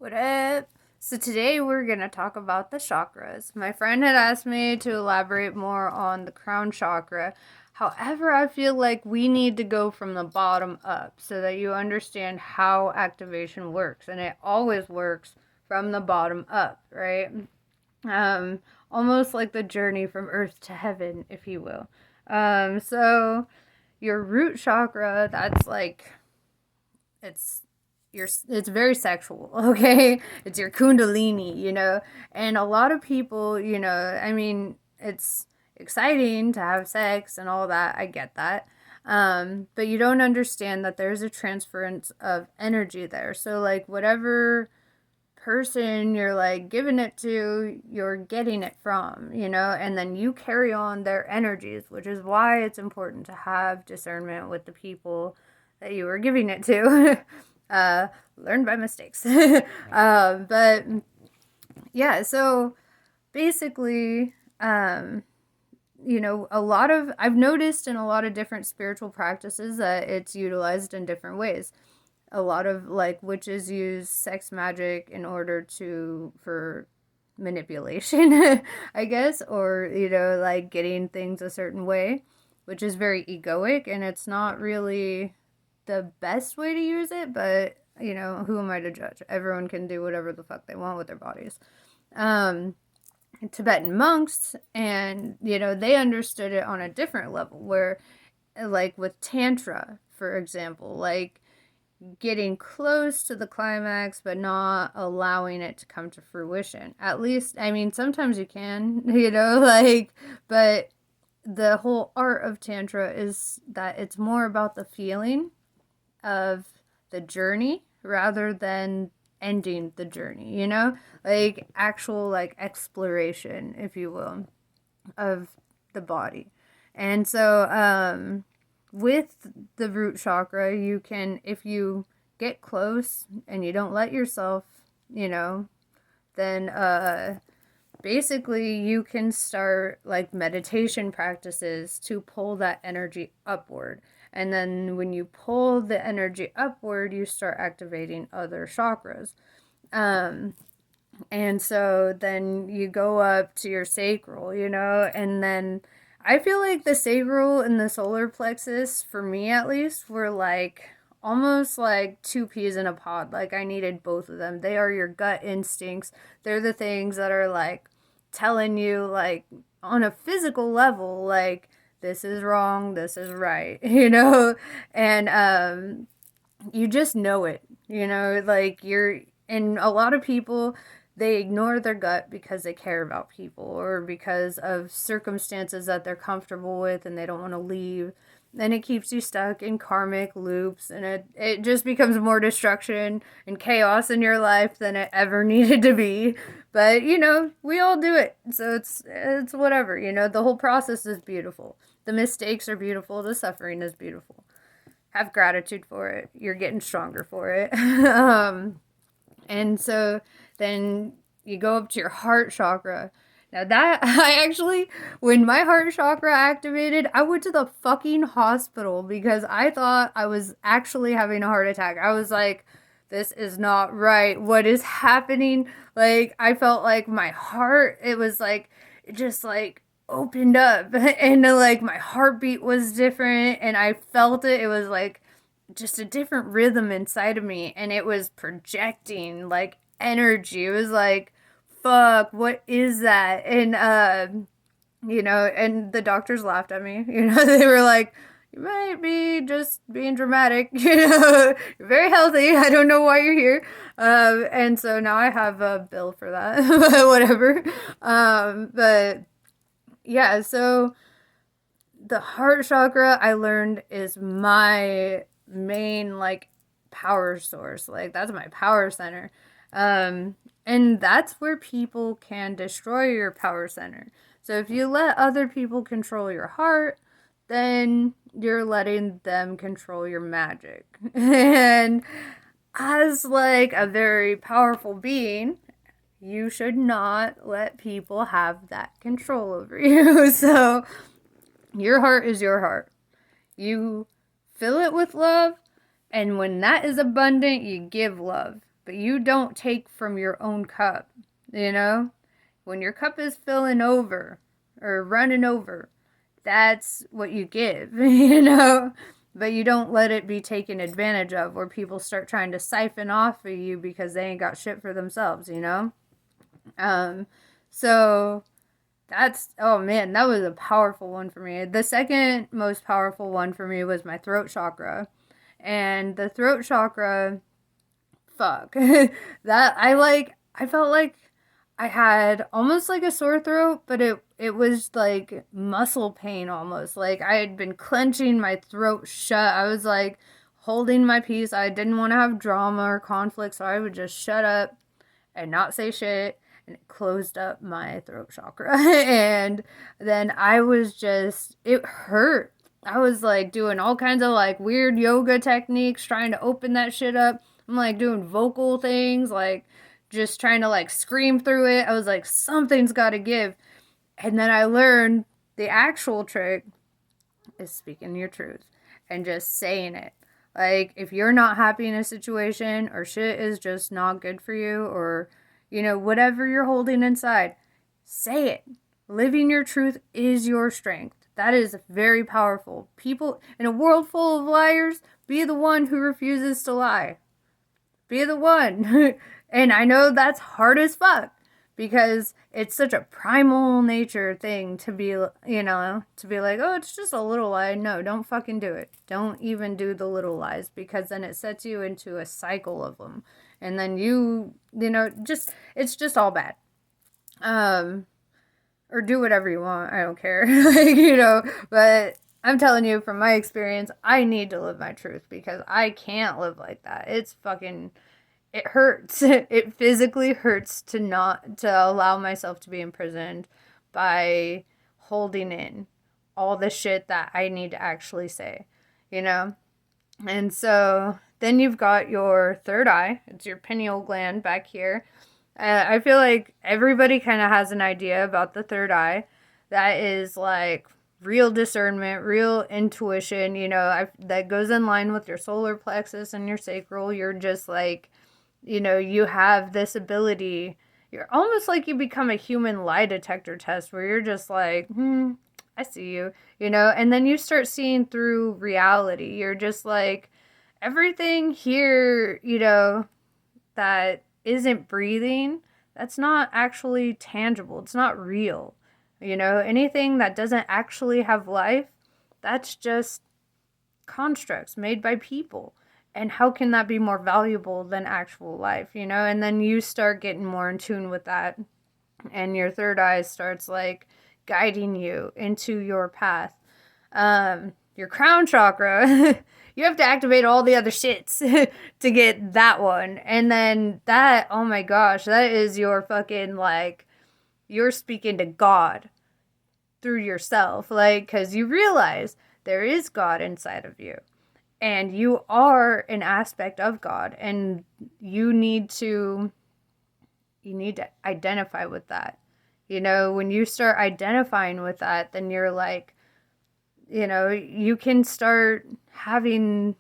What up? So today we're going to talk about the chakras. My friend had asked me to elaborate more on the crown chakra. However, I feel like we need to go from the bottom up so that you understand how activation works. And it always works from the bottom up, right? Um, Almost like the journey from earth to heaven, if you will. So your root chakra, that's like it's it's very sexual. Okay, it's your kundalini, and a lot of people, I mean, it's exciting to have sex and all that. I get that. But you don't understand that there's a transference of energy there. So like whatever person you're like giving it to, you're getting it from, and then you carry on their energies, which is why it's important to have discernment with the people that you were giving it to. Learn by mistakes. But yeah, so basically, a lot of, I've noticed in a lot of different spiritual practices that it's utilized in different ways. A lot of like witches use sex magic in order for manipulation, I guess, or, like getting things a certain way, which is very egoic and it's not really the best way to use it, but who am I to judge? Everyone can do whatever the fuck they want with their bodies. Um, Tibetan monks, and they understood it on a different level, where, like with Tantra, for example, like getting close to the climax but not allowing it to come to fruition. At least, I mean, sometimes you can, like, but the whole art of Tantra is that it's more about the feeling of the journey rather than ending the journey, like actual like exploration, if you will, of the body. And so with the root chakra, you can, if you get close and you don't let yourself, then basically you can start like meditation practices to pull that energy upward. And then when you pull the energy upward, you start activating other chakras. Um, and so then you go up to your sacral, and then I feel like the sacral and the solar plexus, for me at least, were like almost like two peas in a pod. Like I needed both of them. They are your gut instincts. They're the things that are like telling you, like, on a physical level, like, this is wrong, this is right, and you just know it, like and a lot of people, they ignore their gut because they care about people or because of circumstances that they're comfortable with and they don't want to leave. And it keeps you stuck in karmic loops, and it just becomes more destruction and chaos in your life than it ever needed to be. But we all do it, so it's whatever. The whole process is beautiful. The mistakes are beautiful. The suffering is beautiful. Have gratitude for it. You're getting stronger for it. And so then you go up to your heart chakra. Now that, I actually, when my heart chakra activated, I went to the fucking hospital because I thought I was actually having a heart attack. I was like, this is not right. What is happening? Like, I felt like my heart, it was like, it just like opened up and like my heartbeat was different and I felt it. It was like just a different rhythm inside of me, and it was projecting like energy. It was like, fuck, what is that? And and the doctors laughed at me. They were like, you might be just being dramatic. You're very healthy. I don't know why you're here. And so now I have a bill for that. Whatever. But yeah, so the heart chakra, I learned, is my main like power source. Like that's my power center. And that's where people can destroy your power center. So if you let other people control your heart, then you're letting them control your magic. And as like a very powerful being, you should not let people have that control over you. So your heart is your heart. You fill it with love, and when that is abundant, you give love. but you don't take from your own cup, you know? When your cup is filling over or running over, that's what you give, you know? But you don't let it be taken advantage of, where people start trying to siphon off of you because they ain't got shit for themselves, you know? So that's, oh man, that was a powerful one for me. The second most powerful one for me was my throat chakra. And the throat chakra, fuck. I felt like I had almost like a sore throat, but it was like muscle pain almost. Like I had been clenching my throat shut. I was like holding my peace. I didn't want to have drama or conflict, so I would just shut up and not say shit, and it closed up my throat chakra. And then I was just, it hurt. I was like doing all kinds of like weird yoga techniques, trying to open that shit up. I'm like doing vocal things, like just trying to like scream through it. I was like, something's got to give. And then I learned the actual trick is speaking your truth and just saying it. Like, if you're not happy in a situation, or shit is just not good for you, or, you know, whatever you're holding inside, say it. Living your truth is your strength. That is very powerful. People, in a world full of liars, be the one who refuses to lie. Be the one. And I know that's hard as fuck, because it's such a primal nature thing to be, you know, to be like, oh, it's just a little lie. No, don't fucking do it. Don't even do the little lies, because then it sets you into a cycle of them. And then you know, just, it's just all bad. Or do whatever you want. I don't care. Like, you know, but I'm telling you from my experience, I need to live my truth, because I can't live like that. It's fucking, it hurts. It physically hurts to allow myself to be imprisoned by holding in all the shit that I need to actually say, you know? And so then you've got your third eye. It's your pineal gland back here. I feel like everybody kind of has an idea about the third eye. That is like real discernment, real intuition, you know, that goes in line with your solar plexus and your sacral. You're just like, you know, you have this ability. You're almost like you become a human lie detector test, where you're just like, I see you, you know, and then you start seeing through reality. You're just like, everything here, you know, that isn't breathing, that's not actually tangible. It's not real. You know, anything that doesn't actually have life, that's just constructs made by people. And how can that be more valuable than actual life, you know? And then you start getting more in tune with that. And your third eye starts like guiding you into your path. Your crown chakra, you have to activate all the other shits to get that one. And then that, oh my gosh, that is your fucking like, you're speaking to God through yourself. Like, because you realize there is God inside of you. And you are an aspect of God, and you need to identify with that. You know, when you start identifying with that, then you're like, you know, you can start having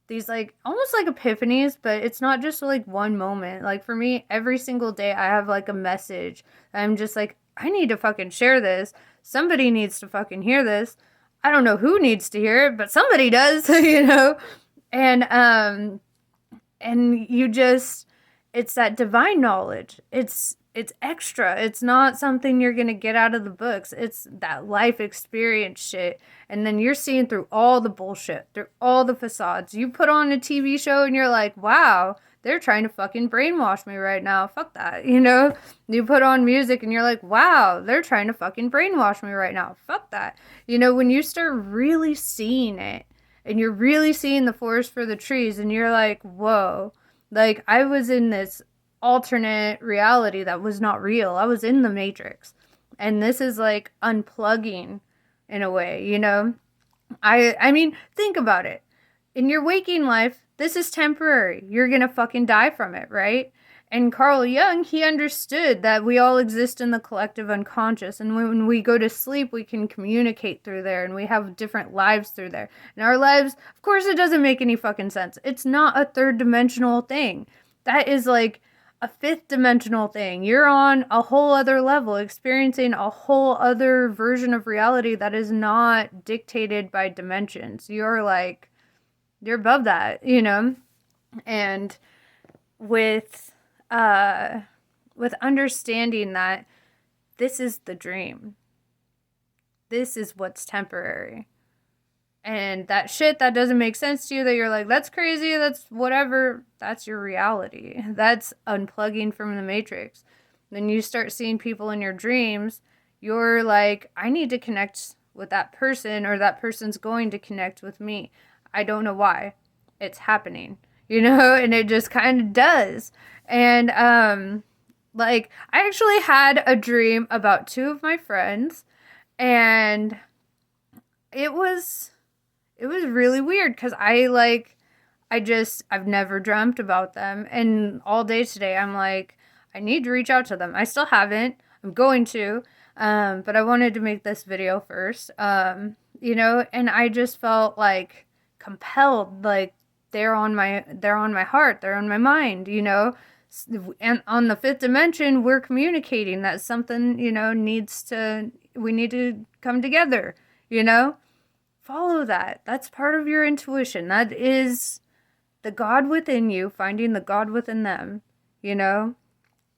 these like almost like epiphanies, but it's not just like one moment. Like for me, every single day I have like a message. I'm just like, I need to fucking share this. Somebody needs to fucking hear this. I don't know who needs to hear it, but somebody does, you know? And you just, it's that divine knowledge. It's extra. It's not something you're going to get out of the books. It's that life experience shit. And then you're seeing through all the bullshit, through all the facades. You put on a TV show and you're like, wow, they're trying to fucking brainwash me right now. Fuck that, you know? You put on music and you're like, wow, they're trying to fucking brainwash me right now. Fuck that. You know, when you start really seeing it, and you're really seeing the forest for the trees, and you're like, whoa, like I was in this alternate reality that was not real. I was in the Matrix. And this is like unplugging in a way, you know? I mean, think about it. In your waking life, this is temporary. You're gonna fucking die from it, right? And Carl Jung, he understood that we all exist in the collective unconscious. And when we go to sleep, we can communicate through there and we have different lives through there. And our lives, of course, it doesn't make any fucking sense. It's not a third dimensional thing. That is like a fifth dimensional thing. You're on a whole other level, experiencing a whole other version of reality that is not dictated by dimensions. You're above that, you know? And with understanding that this is the dream, this is what's temporary, and that shit that doesn't make sense to you, that you're like, that's crazy, that's whatever, that's your reality. That's unplugging from the matrix. Then you start seeing people in your dreams, you're like, I need to connect with that person, or that person's going to connect with me. I don't know why. It's happening, you know, and it just kind of does. And like, I actually had a dream about two of my friends, and it was really weird, because I've never dreamt about them, and all day today I'm like, I need to reach out to them. I still haven't. I'm going to, but I wanted to make this video first, you know, and I just felt like compelled, like they're on my heart, they're on my mind, you know, and on the fifth dimension, we're communicating that something, you know, we need to come together, you know. Follow that. That's part of your intuition. That is the God within you, finding the God within them, you know,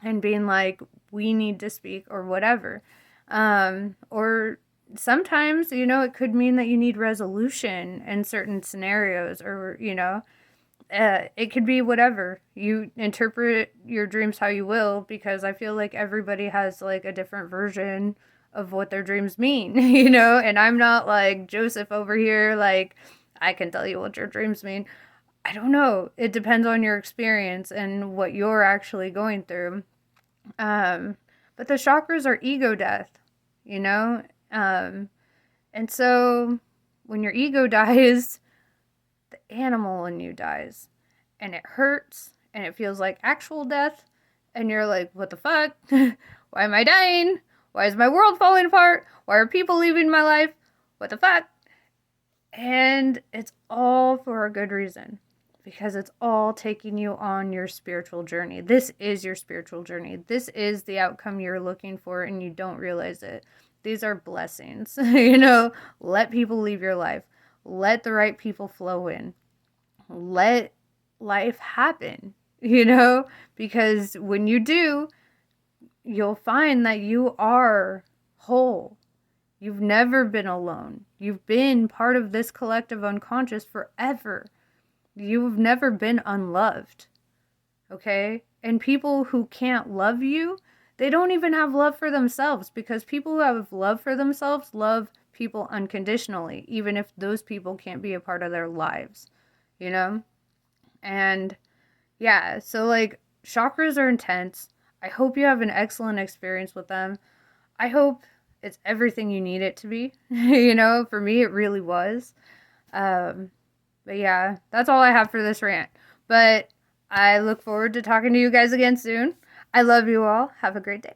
and being like, we need to speak, or whatever. Or sometimes, you know, it could mean that you need resolution in certain scenarios, or, you know, it could be whatever. You interpret your dreams how you will, because I feel like everybody has like a different version of what their dreams mean, you know, and I'm not like Joseph over here, like, I can tell you what your dreams mean. I don't know. It depends on your experience and what you're actually going through. But the chakras are ego death, you know, and so when your ego dies, the animal in you dies, and it hurts, and it feels like actual death, and you're like, what the fuck? Why am I dying? Why is my world falling apart? Why are people leaving my life? What the fuck? And it's all for a good reason, because it's all taking you on your spiritual journey. This is your spiritual journey. This is the outcome you're looking for, and you don't realize it. These are blessings. You know, let people leave your life. Let the right people flow in. Let life happen, you know, because when you do, you'll find that you are whole. You've never been alone. You've been part of this collective unconscious forever. You've never been unloved, okay? And people who can't love you, they don't even have love for themselves, because people who have love for themselves love people unconditionally, even if those people can't be a part of their lives, you know? And yeah, so like, chakras are intense. I hope you have an excellent experience with them. I hope it's everything you need it to be. You know, for me, it really was. But yeah, that's all I have for this rant. But I look forward to talking to you guys again soon. I love you all. Have a great day.